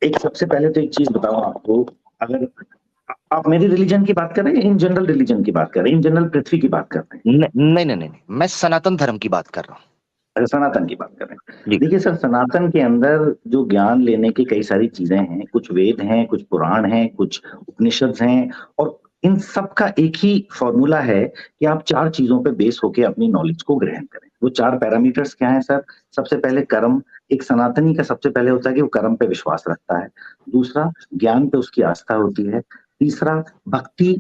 एक सबसे पहले तो एक चीज बताऊं आपको। अगर आप मेरी रिलीजन की बात कर रहे हैं, इन जनरल रिलीजन की बात कर रहे हैं, इन जनरल पृथ्वी की बात कर रहे हैं? नहीं नहीं नहीं, मैं सनातन धर्म की बात कर रहा हूँ। अगर सनातन की बात कर रहे हैं, जी। देखिए सर, सनातन के अंदर जो ज्ञान लेने की कई सारी चीजें हैं, कुछ वेद हैं, कुछ पुराण हैं, कुछ उपनिषद हैं, और इन सब का एक ही फॉर्मूला है कि आप चार चीजों पे बेस होके अपनी नॉलेज को ग्रहण करें। वो चार पैरामीटर्स क्या हैं सर? सबसे पहले कर्म। एक सनातनी का सबसे पहले होता है कि वो कर्म पे विश्वास रखता है। दूसरा, ज्ञान पे उसकी आस्था होती है। तीसरा, भक्ति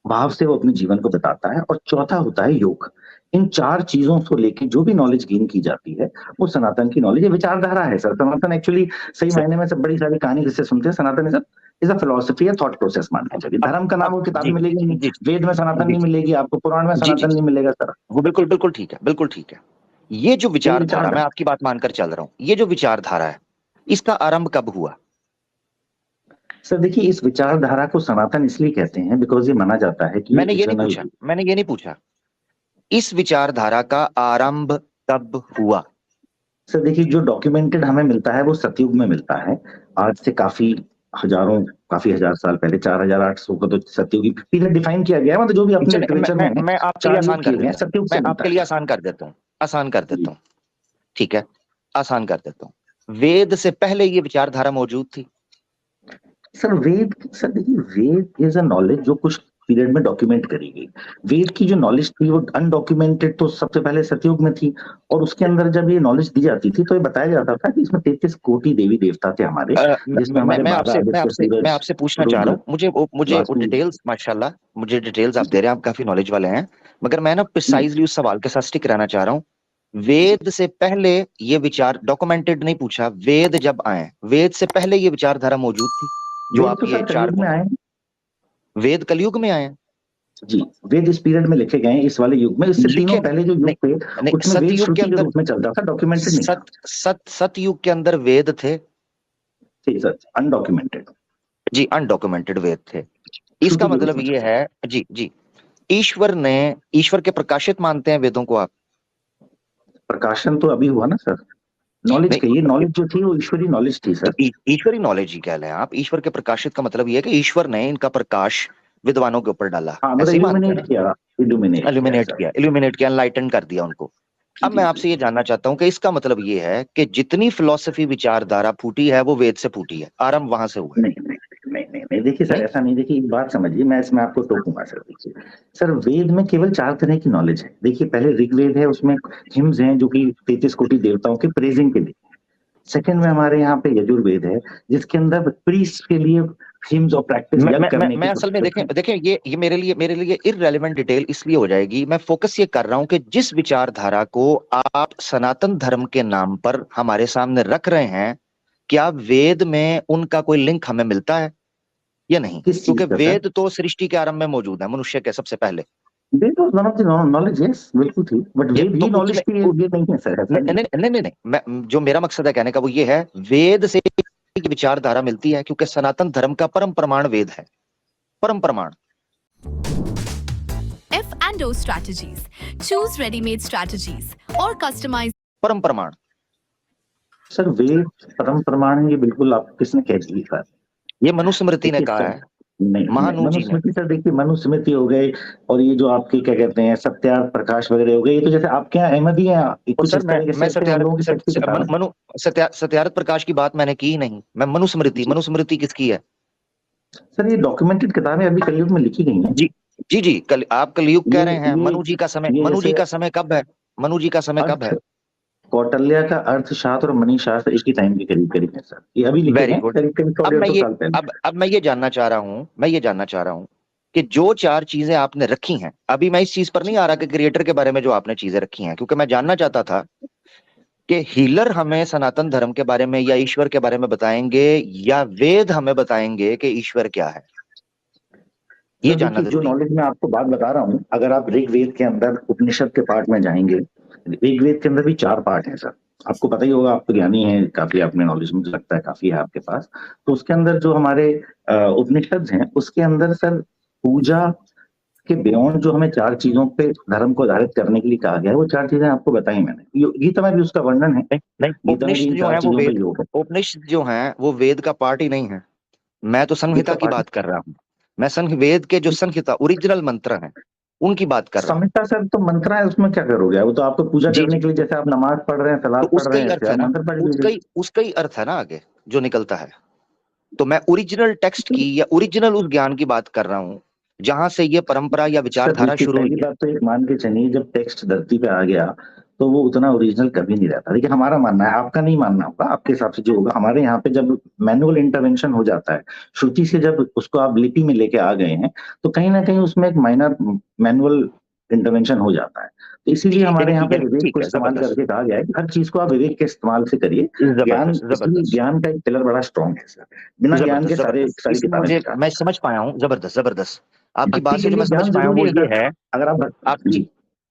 भाव से वो अपने जीवन को बताता है। और चौथा होता है योग। इन चार चीजों को लेके जो भी नॉलेज गेन की जाती है, वो सनातन की नॉलेज, ये विचारधारा है सर। सनातन एक्चुअली सही मायने में सब बड़ी सारी कहानी जिससे सुनते हैं, सनातन इज अ फिलोसफी, है थॉट प्रोसेस, मान के चलिए। धर्म का नाम अब वो किताब जी में मिलेगी नहीं, जी वेद में सनातन जी नहीं मिलेगी आपको, पुराण में जी जी, सनातन नहीं मिलेगा सर। वो बिल्कुल बिल्कुल ठीक है, बिल्कुल ठीक है। ये जो ये विचारधारा, मैं विचारधारा। आपकी बात मानकर चल रहा हूँ, ये जो विचारधारा है, इसका आरंभ कब हुआ? सर देखिए, इस विचारधारा को सनातन इसलिए कहते हैं बिकॉज ये माना जाता है कि ये इटर्नल। मैंने ये नहीं पूछा, इस विचारधारा का आरंभ कब हुआ? सर देखिए, जो डॉक्यूमेंटेड हमें मिलता है वो सतयुग में मिलता है। आज से काफी हजार साल पहले, 4800 का तो सतयुगी पीरियड डिफाइन किया गया है, मतलब जो भी अपने चलिए, लिटरेचर में है। मैं आपके लिए चार आसान युग कर किए गए हैं, देता हूँ, सतयुग मैं से मिलता आपके लिए है। आसान कर देता हूँ, आसान कर जी। देता हूँ। ठीक है, आसान कर देता हूँ। वेद से पहले ये विचारधारा मौजूद थी। सर देखिए, वेद इज अ नॉलेज जो कुछ पीरियड में डॉक्यूमेंट करी गई। वेद की जो नॉलेज थी वो अनडॉक्यूमेंटेड तो सबसे पहले सतयुग में थी। और उसके अंदर जब ये नॉलेज दी जाती थी तो ये बताया जाता था कि इसमें 33 कोटि देवी देवता थे हमारे, जिसमें हमारे बारह आदित्य, मैं सूरज, आपसे पूछना चाह रहा रुद्र, हूँ, मुझे वो वासु। डिटेल्स, माशाल्लाह, मुझे डिटेल्स आप दे रहे हैं, आप काफी नॉलेज वाले हैं। मगर मैं ना जी प्रिसाइजली उस सवाल के साथ स्टिक रहना चाह रहा हूँ। जी। वेद से पहले ये विचार डॉक्यूमेंटेड नहीं पूछा, वेद जब आए, वेद से पहले ये विचारधारा मौजूद थी, जो वेद आप तो ये सर चार कलयुग में आए हैं। वेद कलयुग में आए हैं। जी। वेद इस पीरियड में लिखे गए हैं, इस वाले युग में। इससे तीनों लिखे पहले जो युग नहीं, थे नहीं, उसमें वेद सतयुग के श्रुति के अंदर, रूप में चलता था, डॉक्यूमेंटेड नहीं था। सतयुग के अंदर वेद थे। ठीक सर, अनडॉक्यूमेंटेड, जी, अनडॉक्यूमेंटेड वेद थे। इसका श्रुति के रूप मतलब में ये चलता है, जी जी, ईश्वर के प्रकाशित मानते हैं वेदों को आप? था। प्रकाशन तो अभी हुआ ना सर। नॉलेज का, ये नहीं, नॉलेज जो थी वो ईश्वरी नॉलेज थी तो सर। ईश्वरी नॉलेज ही कह लें आप। ईश्वर के प्रकाशित का मतलब ये है कि ईश्वर ने इनका प्रकाश विद्वानों के ऊपर डाला, हाँ, मतलब ऐसे ही मानते हैं इल्यूमिनेट ना? किया। इल्यूमिनेट किया इल्यूमिनेट सर। किया, इल्यूमिनेट किया, एनलाइटन कर दिया उनको। अब जी मैं जी। आपसे ये जानना चाहता हूं कि इसका मतलब ये है कि जितनी फिलॉसफी विचारधारा फूटी है वो वेद से फूटी है, आरंभ वहां से हुआ है। नहीं नहीं नहीं नहीं नहीं, देखिए सर, नहीं, ऐसा नहीं। देखिए, एक बात समझिए, मैं इसमें आपको टोकूंगा सर। देखिए सर, वेद में केवल चार तरह की नॉलेज है। देखिए, पहले ऋग्वेद है, उसमें हिम्स हैं जो कि 33 कोटि देवताओं के प्रेजिंग के लिए। सेकंड में हमारे यहाँ पे यजुर्वेद है, जिसके अंदर प्रीस्ट के लिए हिम्स और प्रैक्टिस, यज्ञ करने मैं की असल में, प्रोसेस देखें है। देखें, ये मेरे लिए इररेलेवेंट डिटेल इसलिए हो जाएगी। मैं फोकस ये कर रहा हूं कि जिस विचारधारा को आप सनातन धर्म के नाम पर हमारे सामने रख रहे हैं, क्या वेद में उनका कोई लिंक हमें मिलता है या नहीं? किस चीज क्योंकि का सर? वेद तो सृष्टि के आरंभ में मौजूद है, मनुष्य के सबसे पहले। Veda was one of the knowledge, yes बिल्कुल थी, बट ये वेद तो ही नॉलेज उसमें थी, ये नहीं है सर, ऐसा नहीं नहीं। नहीं नहीं नहीं नहीं, मैं जो मेरा मकसद है कहने का वो ये है, वेद से की विचारधारा मिलती है, क्योंकि सनातन धर्म का परम प्रमाण वेद है, परम प्रमाण। F&O strategies. Choose ready-made strategies or customize. परम प्रमाण। सर वेद परम प्रमाण है, ये बिल्कुल आप किसने कह दी सर? ये मनुस्मृति ने देखिए कहा सर, है, नहीं नहीं, महानु जी ने। मनुस्मृति सर, देखिए मनुस्मृति हो गए, और ये जो आपके क्या कहते हैं सत्यार्थ प्रकाश वगैरह हो गए, ये तो जैसे आपके यहाँ अहमदी हैं, और कुछ सर इस तरीके से ऐसे उन लोगों की सेक्ट की किताब है। सत्यार्थ प्रकाश की बात मैंने की ही नहीं। मैं मनुस्मृति, जी मनुस्मृति किसकी है? सर, ये डॉक्यूमेंटेड किताबें अभी कलयुग में लिखी गई हैं। जी जी जी, आप कलयुग ये कह रहे हैं। ये ये मनु जी जैसे का समय कब है? मनु जी का समय कब अर्थ, है? कौटिल्य का अर्थशास्त्र और मनी शास्त्र एक ही टाइम के करीब करीब है सर, ये अभी लिखे वेरी गए गुड। करीब करीब 100 अब डेढ़ मैं सौ ये साल पहले। अब मैं ये जानना चाह रहा हूं, कि जो चार चीजें आपने रखी हैं, अभी मैं इस चीज पर नहीं आ रहा कि क्रिएटर के बारे में जो आपने चीजें रखी हैं, क्योंकि मैं जानना चाहता था कि हीलर हमें सनातन धर्म के बारे में या ईश्वर के बारे में बताएंगे, या वेद हमें बताएंगे कि ईश्वर क्या है। ये सर जानना देखिए, जो जरूरी नॉलेज मैं आपको बात बता रहा हूँ, अगर आप ऋग्वेद के अंदर उपनिषद के पार्ट में जाएंगे, ऋग्वेद के अंदर भी चार पार्ट हैं सर। आपको पता ही होगा, आप तो ज्ञानी हैं काफी, अपने नॉलेज मुझे लगता है काफी है आपके पास। तो उसके अंदर जो हमारे उपनिषद हैं, उसके अंदर सर पूजा, कि बियॉन्ड जो हमें 4 चीजों पे धर्म को आधारित करने के लिए कहा गया है, वो 4 चीजें आपको बताई मैंने। गीता में भी उसका वर्णन है। नहीं, गीता में भी इन 4 चीजों पे योग है। उपनिषद जो है वो वेद का पार्ट ही नहीं है। मैं तो संहिता की बात कर रहा हूँ। मैं वेद के जो संहिता ओरिजिनल मंत्र हैं उनकी बात कर रहा हूँ। संहिता सर तो मंत्र है, उसमें क्या करोगे? वो तो आपको पूजा करने के लिए, जैसे आप नमाज पढ़ रहे हैं, सलाद तो पढ़ रहे हैं, मंत्र पढ़ लीजिए। उसका ही अर्थ है ना आगे जो निकलता है। तो मैं ओरिजिनल टेक्स्ट की या ओरिजिनल उस ज्ञान की बात कर रहा हूँ जहां से ये परंपरा या विचारधारा शुरू हुई। बात तो एक मान के चलिए, जब टेक्स्ट धरती पे आ गया तो वो उतना ओरिजिनल कभी नहीं रहता। देखिए हमारा मानना है, आपका नहीं मानना होगा, आपके हिसाब से जो होगा। हमारे यहाँ पे जब मैनुअल इंटरवेंशन हो जाता है, श्रुति से जब उसको आप लिपि में लेके आ गए हैं, तो कहीं ना कहीं उसमें एक माइनर मैनुअल इंटरवेंशन हो जाता है। तो इसीलिए हमारे यहाँ पे विवेक को इस्तेमाल करके कहा गया है कि हर चीज को आप विवेक के इस्तेमाल से करिए। ज्ञान का एक पिलर बड़ा स्ट्रॉन्ग है सर। बिना ज्ञान के सारी किताबें मैं समझ पाया हूँ। जबरदस्त आपकी बात से जो मैं समझ पाया हूँ वो ये है, अगर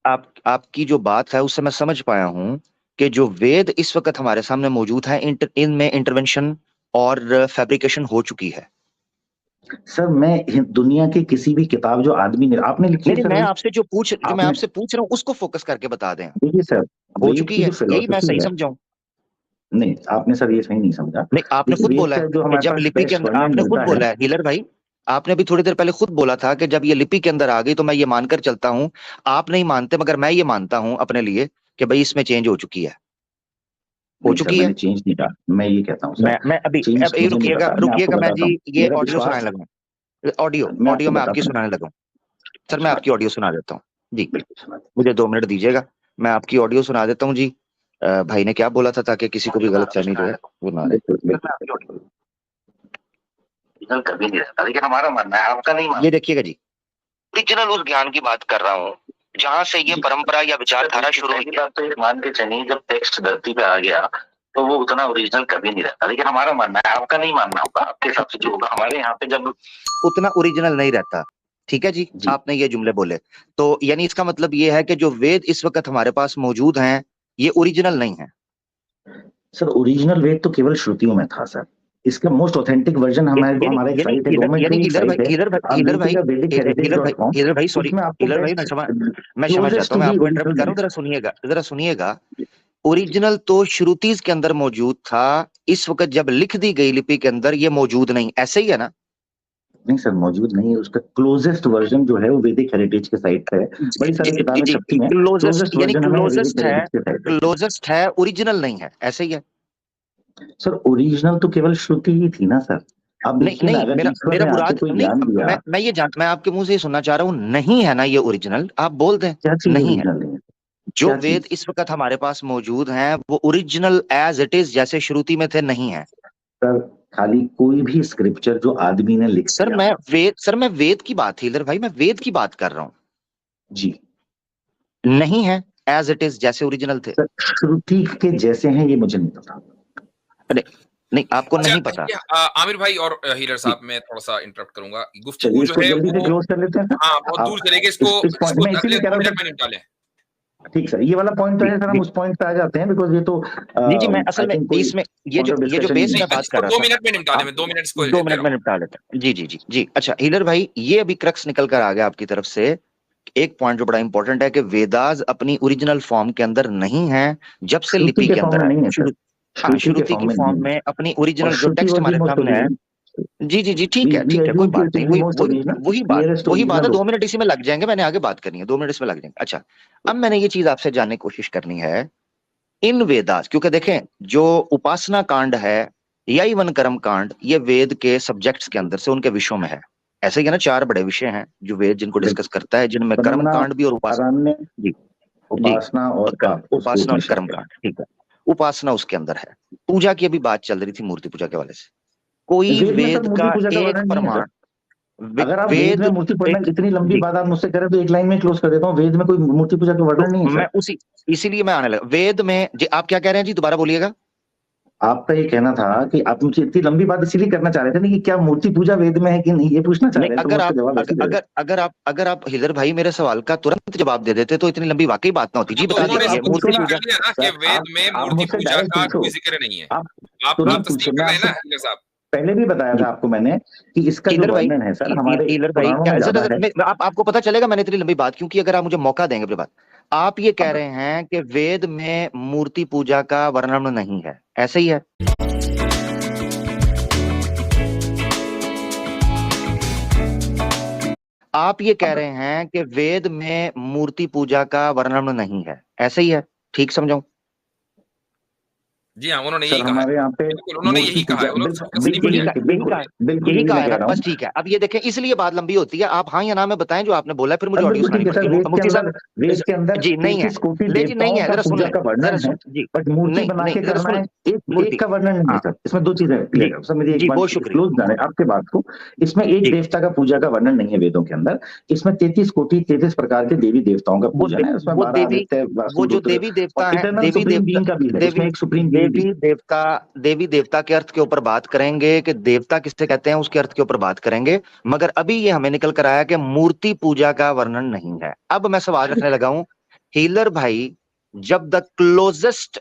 आपकी जो बात है उससे मैं समझ पाया हूँ कि जो वेद इस वक्त हमारे सामने मौजूद है इनमें इंटरवेंशन और फैब्रिकेशन हो चुकी है। सर मैं दुनिया की किसी भी किताब जो आदमी ने आपने लिखी है, मैं आपसे जो मैं आपसे पूछ रहा हूँ उसको फोकस करके बता दें। देखिए सर, हो चुकी है, यही मैं सही समझाऊं? नहीं, आपने सर ये सही नहीं समझा। नहीं, आपने खुद बोला है कि जब लिपि के अंदर, आपने खुद बोला है हीलर भाई, आपने भी थोड़ी देर पहले खुद बोला था कि जब ये लिपि के अंदर आ गई तो मैं ये मानकर चलता हूं। आप नहीं मानते मगर मैं ये मानता हूं अपने लिए कि भाई इसमें चेंज हो चुकी है, हो चुकी है। चेंज नहीं कहा, मैं ये कहता हूं सर। मैं अभी रुकिएगा मैं जी ये ऑडियो सुनाने लगा। ऑडियो मैं आपकी सुनाने लगा सर। मैं आपकी ऑडियो सुना देता हूँ जी, मुझे 2 मिनट दीजिएगा, मैं आपकी ऑडियो सुना देता हूँ जी। भाई ने क्या बोला था ताकि किसी को भी गलत फहमी जो है वो ना कभी नहीं रहता। लेकिन हमारा मानना है, आपका नहीं मानना। ये देखिएगा जी, ओरिजिनल उस ज्ञान की बात कर रहा हूँ जहां से ये परंपरा या विचारधारा शुरू हुई। बात तो मान के चलिए, जब टेक्स्ट धरती पे आ गया तो वो उतना ओरिजिनल कभी नहीं रहता। लेकिन हमारा मानना है, आपका नहीं मानना होगा, आपके हिसाब से जो होगा। हमारे यहाँ पे जब उतना ओरिजिनल नहीं रहता, ठीक है जी, आपने ये जुमले बोले तो यानी इसका मतलब ये है कि जो वेद इस वक्त हमारे पास मौजूद हैं ये ओरिजिनल नहीं है। सर ओरिजिनल वेद तो केवल श्रुतियों में था सर। इसका मोस्ट ऑथेंटिक वर्जन हमारे एक साइट है, गवर्नमेंट की साइट है। हीलर भाई सॉरी, हीलर भाई मैं क्षमा चाहता हूं, मैं आपको इंटरप्ट कर रहा हूं, जरा सुनिएगा। ओरिजिनल तो श्रुतिज के अंदर मौजूद था, इस वक्त जब लिख दी गई लिपि के अंदर ये मौजूद नहीं, ऐसे ही है ना? नहीं सर, मौजूद नहीं है। उसका क्लोजेस्ट वर्जन जो है वो वैदिक हेरिटेज के साइट पे है। बड़ी सारी किताबें छपती हैं, क्लोजेस्ट है, ओरिजिनल नहीं है, ऐसे ही है सर। ओरिजिनल तो केवल श्रुति ही थी ना सर। अब नहीं, मेरा मुराद नहीं, मैं आपके मुंह से सुनना चाह रहा हूँ, नहीं है ना ये ओरिजिनल, आप बोल दें नहीं है। जो वेद इस वक्त हमारे पास मौजूद हैं वो ओरिजिनल एज इट इज जैसे श्रुति में थे नहीं है सर। खाली कोई भी स्क्रिप्चर जो आदमी ने लिख सर, मैं वेद की बात, हीलर भाई मैं वेद की बात कर रहा हूँ जी, नहीं है एज इट इज जैसे ओरिजिनल थे। श्रुति के जैसे हैं ये मुझे नहीं पता। नहीं आपको नहीं पता। आमिर भाई और हीलर साहब, मैं थोड़ा सा इंटरप्ट करूंगा। गुफ्तगू जो है वो क्लोज कर लेते हैं। हाँ, बहुत दूर चलेंगे, इसको निकालें। ठीक सर, ये वाला पॉइंट तो है सर, हम उस पॉइंट पे आ जाते हैं बिकॉज़ ये तो जी मैं असल में इसमें ये जो बेस में बात कर रहा था 2 मिनट में निपटा लें, 2 मिनट में निपटा लेते हैं। जी अच्छा हीलर भाई, ये अभी क्रक्स निकल कर आ गया आपकी तरफ से। एक पॉइंट जो बड़ा इंपॉर्टेंट है कि वेदास अपनी ओरिजिनल फॉर्म के अंदर नहीं है जब से लिपि के अंदर है, श्रुति की फॉर्म में अपनी ओरिजिनल जो टेक्स्ट हमारे सामने है। जी ठीक है कोई बात नहीं, वही बात है। 2 मिनट इसी में लग जाएंगे, मैंने आगे बात करनी है, 2 मिनट इसमें लग जाएंगे। अच्छा, अब मैंने ये चीज आपसे जानने की कोशिश करनी है इन वेदास, क्योंकि देखें जो उपासना कांड है या इवन कर्म कांड, ये वेद के सब्जेक्ट्स के अंदर से उनके विषयों में है। ऐसे ही है ना, 4 बड़े विषय हैं जो वेद जिनको डिस्कस करता है, जिनमें कर्म कांड भी और उपासना और कर्म कांड। ठीक है, उपासना उसके अंदर है। पूजा की अभी बात चल रही थी, मूर्ति पूजा के वाले से कोई वेद का एक प्रमाण, अगर आप वेद में मूर्ति पूजा, इतनी लंबी बात आप मुझसे करें तो एक लाइन में क्लोज कर देता हूँ। वेद में कोई मूर्ति पूजा का वर्णन नहीं है। मैं इसीलिए मैं आने लगा वेद में। जी आप क्या कह रहे हैं जी, दोबारा बोलिएगा। आपका ये कहना था कि आप मुझे इतनी लंबी बात इसीलिए करना चाह रहे थे ना कि क्या मूर्ति पूजा वेद में है कि नहीं, ये पूछना चाह रहे थे। अगर आप हिलर भाई मेरे सवाल का तुरंत जवाब दे देते तो इतनी लंबी वाकई बात ना होती। जी बता दीजिए, मूर्ति पूजा वेद में मूर्ति पूजा का कोई जिक्र नहीं है। आप तस्दीक कर रहे हैं ना हिलर साहब? पहले भी बताया था आपको मैंने कि इसका जो वर्णन है सर हमारे पुराणों में ज्यादा है। आपको पता चलेगा मैंने इतनी लंबी बात क्योंकि अगर आप मुझे मौका देंगे अपनी बात, आप ये कह रहे हैं कि वेद में मूर्ति पूजा का वर्णन नहीं है, ऐसे ही है? आप ये कह रहे हैं कि वेद में मूर्ति पूजा का वर्णन नहीं है, ऐसे ही है? ठीक समझाऊं? जी हाँ, उन्होंने यही कहा, हमारे यहाँ पे उन्होंने यही कहा है, यही कहा है, बस ठीक है। अब ये देखें, इसलिए बात लंबी होती है, आप हाँ या ना में बताएं जो आपने बोला, फिर मुझे ऑडियो सुनानी पड़ेगी। मुफ्ती साहब वेद के अंदर जी नहीं है, लेकिन नहीं है, जरा सुन ले, जरा सुन जी, बट मूर्ति बना के करना है एक का वर्णन नहीं सर, इसमें दो चीजें क्लियर है सर, मेरी एक बात क्लोज जाने आपके बात को, इसमें एक देवता का पूजा का वर्णन नहीं है वेदों के अंदर, इसमें 33 कोटि 33 प्रकार के देवी देवताओं का पूजन है, उसमें वो जो देवी देवता है, देवी देवता का भी है, इसमें एक सुप्रीम देवी देवता के अर्थ के ऊपर बात करेंगे कि देवता किससे कहते हैं उसके अर्थ के ऊपर बात करेंगे, मगर अभी ये हमें निकल कर आया कि मूर्ति पूजा का वर्णन नहीं है। अब मैं सवाल रखने लगा हूं, हीलर भाई, जब द क्लोजेस्ट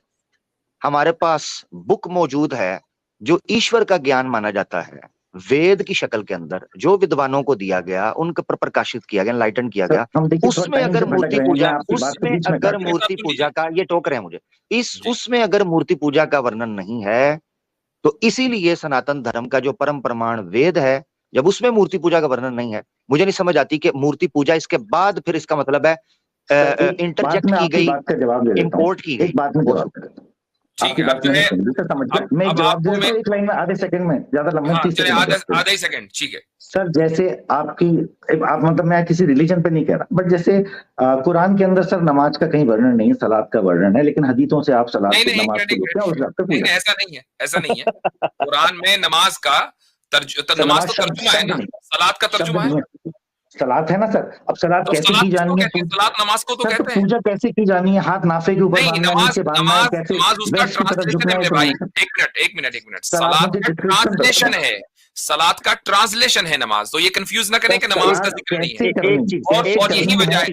हमारे पास बुक मौजूद है जो ईश्वर का ज्ञान माना जाता है वेद की शक्ल के अंदर, जो विद्वानों को दिया गया, उनके पर प्रकाशित किया गया, एनलाइटन किया गया, उसमें अगर मूर्ति पूजा, उसमें अगर मूर्ति पूजा का, ये टोक रहे हैं मुझे, उसमें अगर मूर्ति पूजा का वर्णन नहीं है, तो इसीलिए सनातन धर्म का जो परम प्रमाण वेद है, जब उसमें मूर्ति पूजा का वर्णन नहीं है, मुझे नहीं समझ आती कि मूर्ति पूजा इसके बाद फिर इसका मतलब है इंटरजेक्ट की गई, इंपोर्ट की गई। आपकी बात मैं एक जवाब दे एक लाइन में, आधे सेकंड में, ज्यादा लंबा आधे सेकंड, ठीक है सर। जैसे आप मतलब मैं किसी रिलीजन पे नहीं कह रहा, बट जैसे कुरान के अंदर सर नमाज का कहीं वर्णन नहीं है, सलात का वर्णन है, लेकिन हदीथों से आप सलात को नमाज को देखते हैं, ऐसा नहीं है, ऐसा नहीं है। कुरान में नमाज का नमाज तो तर्जुमा है ना, सलात का तर्जुमा है, सलात है ना सर। अब सलात तो कैसे की जानी है, सलात नमाज को तो कहते हैं। पूजा कैसे की जानी है, हाथ नाफे के ऊपर बांधना है, नीचे बांधना है, कैसे नमाज उसका ट्रांसलेशन है भाई, एक मिनट, सलात का ट्रांसलेशन है, सलात का ट्रांसलेशन है नमाज, तो ये कंफ्यूज ना करें कि नमाज का जिक्र नहीं है। और यही वजह है,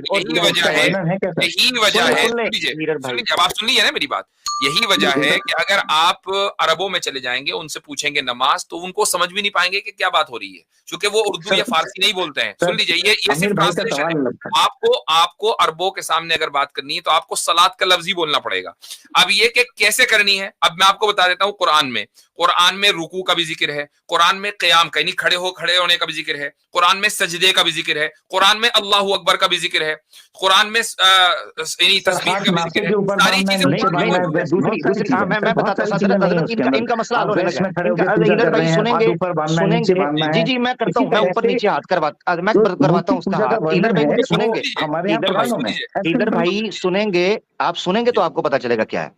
अब आप सुन लीजिए ना मेरी बात, यही वजह है कि अगर आप अरबों में चले जाएंगे, उनसे पूछेंगे नमाज, तो उनको समझ भी नहीं पाएंगे कि क्या बात हो रही है, क्योंकि वो उर्दू या फारसी नहीं बोलते हैं। सुन लीजिए, ये सिर्फ ट्रांसलेशन है। आपको अरबों के सामने अगर बात करनी है तो आपको सलात का लफ्ज ही बोलना पड़ेगा। अब ये कि कैसे करनी है, अब मैं आपको बता देता हूँ। कुरान में रुकू का भी जिक्र है, कुरान में क़याम का, यानी खड़े होने का भी जिक्र है, कुरान में सजदे का भी जिक्र है, कुरान में अल्लाहू अकबर का भी जिक्र है, कुरान में यानी तस्बीह का भी जिक्र है, सारी चीजें। मैं बताता हूं, इनका मसला हल होने लगा है। सुनेंगे जी, मैं करता हूँ, मैं ऊपर नीचे हाथ करवाता हूँ उसका हाथ। हीलर भाई मुझे सुनेंगे, हीलर भाई सुनेंगे, आप सुनेंगे तो आपको पता चलेगा क्या है।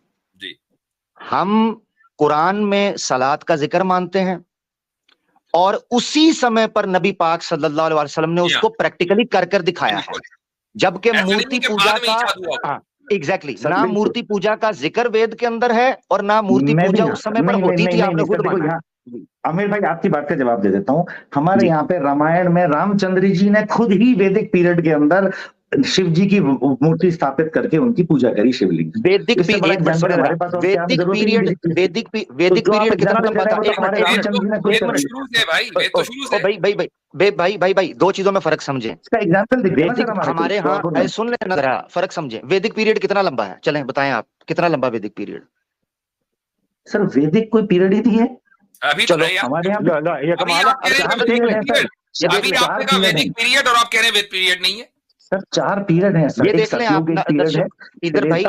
हम कुरान में सलात का जिक्र मानते हैं और उसी समय पर नबी पाक सल्लल्लाहु अलैहि वसल्लम ने उसको प्रैक्टिकली कर दिखाया है, जबकि मूर्ति पूजा का एग्जैक्टली ना मूर्ति पूजा का जिक्र वेद के अंदर है और ना मूर्ति पूजा उस समय पर होती थी। आपने खुद माना। आमिर भाई आपकी बात का जवाब दे देता हूँ। हमारे यहाँ पे रामायण में रामचंद्र जी ने खुद ही वैदिक पीरियड के अंदर शिव जी की मूर्ति स्थापित करके उनकी पूजा करी, शिवलिंग। वैदिक पीरियड कितना लंबा था? भाई दो चीजों में फर्क समझे, हमारे यहाँ सुन लेना जरा, फर्क समझे। वैदिक पीरियड कितना लंबा है, चलें बताएं आप, कितना लंबा वैदिक पीरियड? सर वैदिक कोई पीरियड ही नहीं है अभी। चलो हमारे यहाँ वैदिक पीरियड और आप कह रहे हैं वेद पीरियड नहीं है। सर 4 पीरियड हैं सर, ये देख लें आप। इधर भाई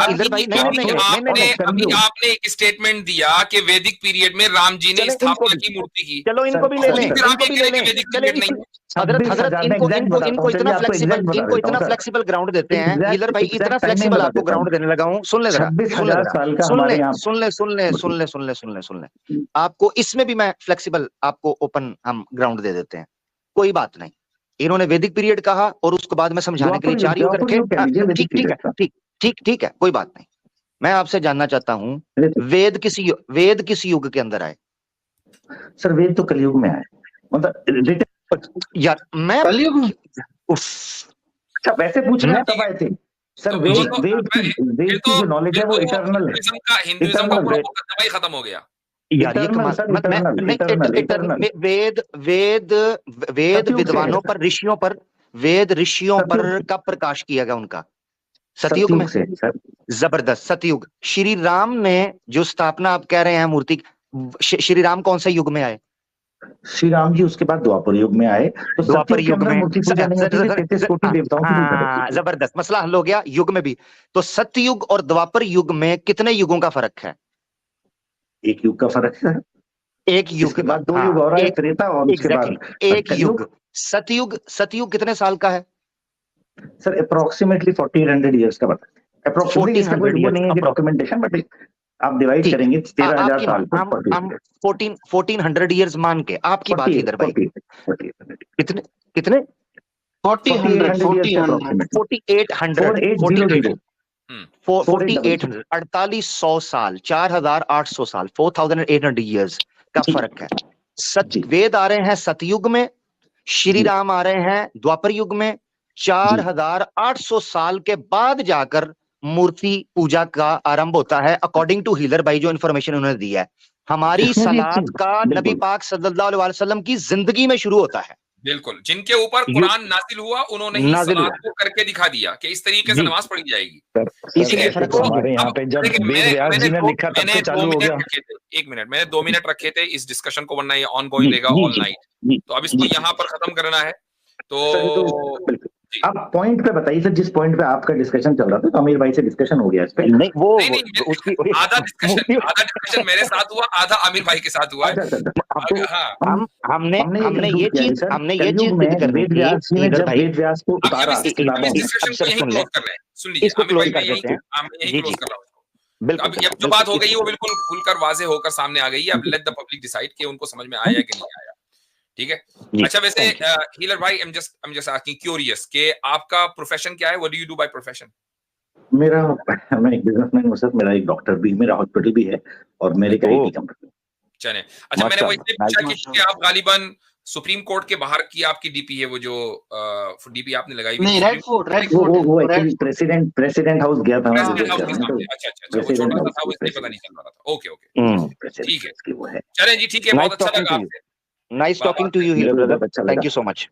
आपने एक स्टेटमेंट दिया कि वैदिक पीरियड में राम जी ने स्थापना की मूर्ति की। चलो इनको भी ले लें। हजरत इनको इतना फ्लेक्सिबल ग्राउंड देते हैं। हीलर भाई इतना फ्लेक्सिबल आपको ग्राउंड देने लगा हूँ। सुन ले, आपको इसमें भी मैं फ्लेक्सिबल, आपको ओपन हम ग्राउंड दे देते हैं, कोई बात नहीं। इन्होंने वैदिक पीरियड कहा और उसके बाद में समझाने के लिए 4 युग रखे। ठीक है, कोई बात नहीं। मैं आपसे जानना चाहता हूं, वेद किस युग के अंदर आए? सर वेद तो कलयुग में आए, मतलब यार मैं कलयुग, अच्छा वैसे पूछ रहे हैं तब आए थे सर। वेद की जो नॉलेज है वो इटर्नल है। हिंदुइज्म का पूरा मुकद्दमा ही खत्म हो गया। यार ये कमाल, वेद वेद वेद विद्वानों पर, ऋषियों पर, वेद ऋषियों पर कब प्रकाश किया गया उनका? सतयुग में से सर। जबरदस्त, सतयुग। श्री राम ने जो स्थापना आप कह रहे हैं मूर्ति, श्री राम कौन से युग में आए? श्री राम जी उसके बाद द्वापर युग में आए, तो द्वापर युग में मूर्ति पूजा नहीं होती थी, 33 कोटि देवताओं की पूजा होती थी। जबरदस्त, मसला हल हो गया युग में भी। तो सतयुग और द्वापर युग में कितने युगों का फर्क है? एक युग का फर्क है, एक युग के बाद 2 युग और आए, त्रेता, और उसके बाद एक युग। सतयुग, सतयुग कितने साल का है सर? अप्रोक्सीमेटली 1400 ईयर्स का बताते हैं, अप्रोक्सीमेटली। इसका कोई वो नहीं है कि डॉक्यूमेंटेशन, बट आप डिवाइड करेंगे 13,000 साल को, हम 1400 ईयर्स मान के आपकी बात इधर भाई, कितने कितने 4800 साल, 4800 साल, 4800 ईयर्स का फर्क है। वेद आ रहे हैं सतयुग में, श्री राम आ रहे हैं द्वापर युग में। 4800 साल के बाद जाकर मूर्ति पूजा का आरंभ होता है, अकॉर्डिंग टू हीलर भाई जो इन्फॉर्मेशन उन्होंने दी है। हमारी सलात का नबी पाक सल्लल्लाहु अलैहि वसल्लम की जिंदगी में शुरू होता है। बिल्कुल, जिनके ऊपर कुरान नाजिल हुआ उन्होंने ही सलात को करके दिखा दिया कि इस तरीके से नमाज पढ़ी जाएगी। इसलिए फर्क हमारे यहाँ पे जब वेद व्यास जी ने लिखा तब से चालू हो गया। 1 मिनट, मैंने 2 मिनट रखे थे इस डिस्कशन को, वरना ये ऑनगोइंग रहेगा ऑल नाइट, तो अब इसको यहाँ पर खत्म करना है। तो आप पॉइंट पे बताइए सर, जिस पॉइंट पे आपका डिस्कशन चल रहा था, तो आमिर भाई से डिस्कशन हो गया इस पे। नहीं, वो उसकी आधा डिस्कशन मेरे साथ हुआ, आधा आमिर भाई के साथ हुआ है। हमने ये चीज जिक्र करनी थी। जब वेद व्यास को उतारा, सुन लीजिए आमिर भाई, मैं यही क्लोज कर रहा हूँ। बिल्कुल, अब जो बात हो गई है वो बिल्कुल खुलकर वाजे होकर सामने आ गई है। अब लेट द पब्लिक डिसाइड कि उनको समझ में आया कि नहीं आया, ठीक है? अच्छा, वैसे हीलर भाई, I'm just asking, curious कि आपका प्रोफेशन क्या है? What do you do by profession? मैं एक बिजनेसमैन हूँ सर, मेरा एक डॉक्टर भी, मेरा हॉस्पिटल भी है, और मेरे का एक कंपनी। चले, अच्छा, मैंने वो इसलिए पूछा कि आप गालिबन सुप्रीम कोर्ट के बाहर की आपकी डीपी है, वो जो डीपी आपने लगाई हुई है, वो एक्चुअली प्रेसिडेंट हाउस गया था। अच्छा, वो छोटा सा था, वो इसलिए पता नहीं चल रहा था। ओके, ठीक है, चलें जी, ठीक है, बहुत अच्छा लगा आपसे। Nice talking to you, brother. Thank you so much.